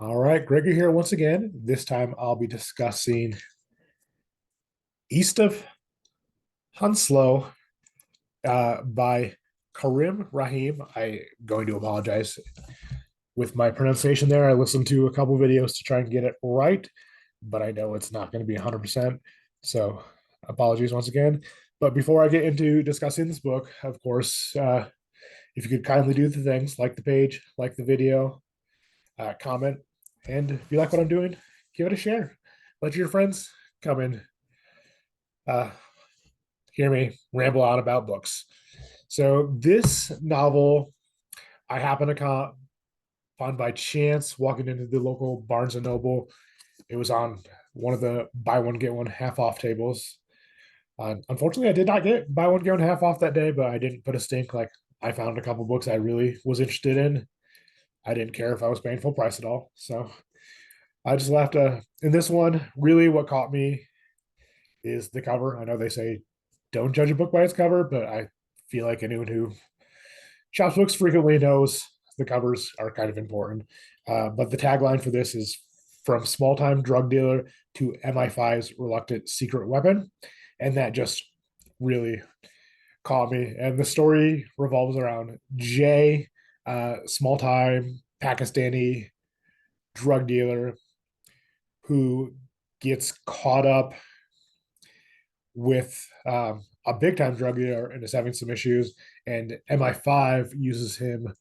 All right, Gregor here once again. This time I'll be discussing East of Hounslow by Khurrum Rahman. I'm going to apologize with my pronunciation there. I listened to a couple videos to try and get it right, but I know it's not going to be 100%. So apologies once again. But before I get into discussing this book, of course, if you could kindly do the things like the page, like the video, comment, and if you like what I'm doing, give it a share. Let your friends come and uh, hear me ramble on about books. So this novel, I happen to find by chance walking into the local Barnes and Noble. It was on one of the buy one get one half off tables. Unfortunately, I did not get buy one get one half off that day, but I didn't put a stink. Like I found a couple books I really was interested in. I didn't care if I was paying full price at all. So I just left in this one, really what caught me is the cover. I know they say don't judge a book by its cover, but I feel like anyone who shops books frequently knows the covers are kind of important. But the tagline for this is from small time drug dealer to MI5's reluctant secret weapon. And that just really caught me. And the story revolves around Jay, small time Pakistani drug dealer who gets caught up with a big time drug dealer and is having some issues. And MI5 uses him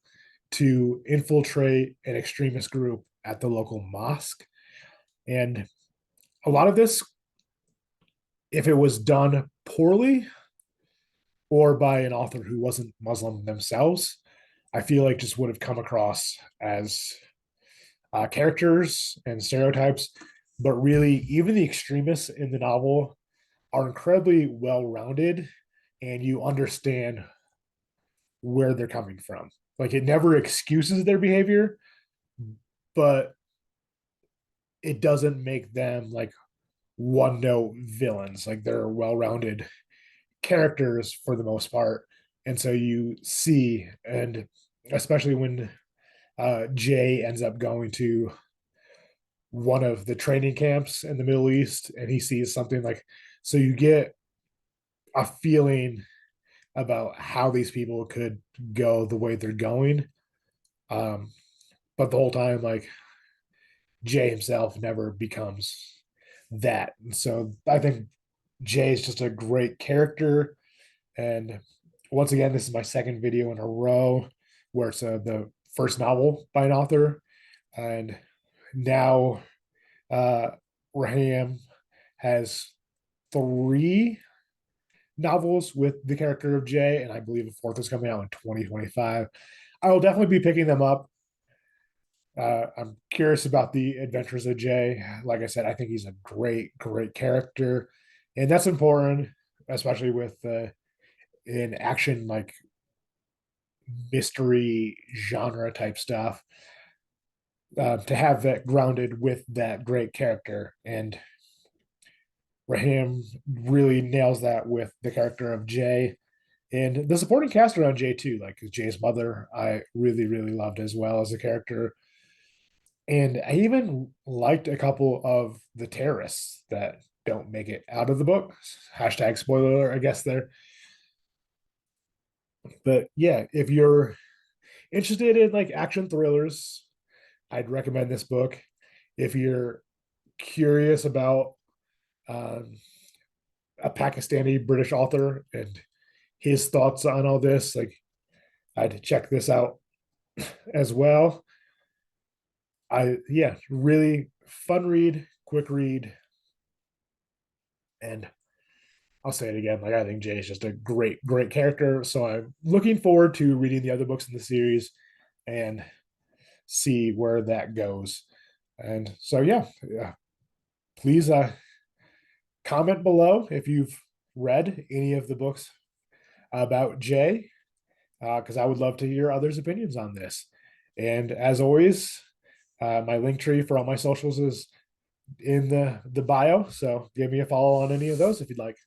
to infiltrate an extremist group at the local mosque. And a lot of this, if it was done poorly or by an author who wasn't Muslim themselves, I feel like just would have come across as characters and stereotypes. But really, even the extremists in the novel are incredibly well rounded and you understand where they're coming from. Like it never excuses their behavior, but it doesn't make them like one note villains. Like they're well rounded characters for the most part. And so you see, and especially when Jay ends up going to one of the training camps in the Middle East and he sees something like, so you get a feeling about how these people could go the way they're going. Um, but the whole time, like Jay himself never becomes that. And so I think Jay is just a great character. And once again, this is my second video in a row where it's the first novel by an author. And now Raham has three novels with the character of Jay, and I believe the fourth is coming out in 2025. I will definitely be picking them up. I'm curious about the adventures of Jay. Like I said, I think he's a great character, and that's important, especially with in action like mystery genre type stuff. To have that grounded with that great character, and Raham really nails that with the character of Jay and the supporting cast around Jay too. Like Jay's mother, I really loved as well as a character. And I even liked a couple of the terrorists that don't make it out of the book. Hashtag spoiler, I guess there. But yeah, if you're interested in like action thrillers, I'd recommend this book. If you're curious about um, a Pakistani British author and his thoughts on all this, like I'd check this out as well. Yeah, really fun read, quick read, and I'll say it again. Like I think Jay is just a great character. So I'm looking forward to reading the other books in the series and see where that goes. And so yeah, please comment below if you've read any of the books about Jay, because I would love to hear others' opinions on this. And as always, my link tree for all my socials is in the bio. So give me a follow on any of those if you'd like.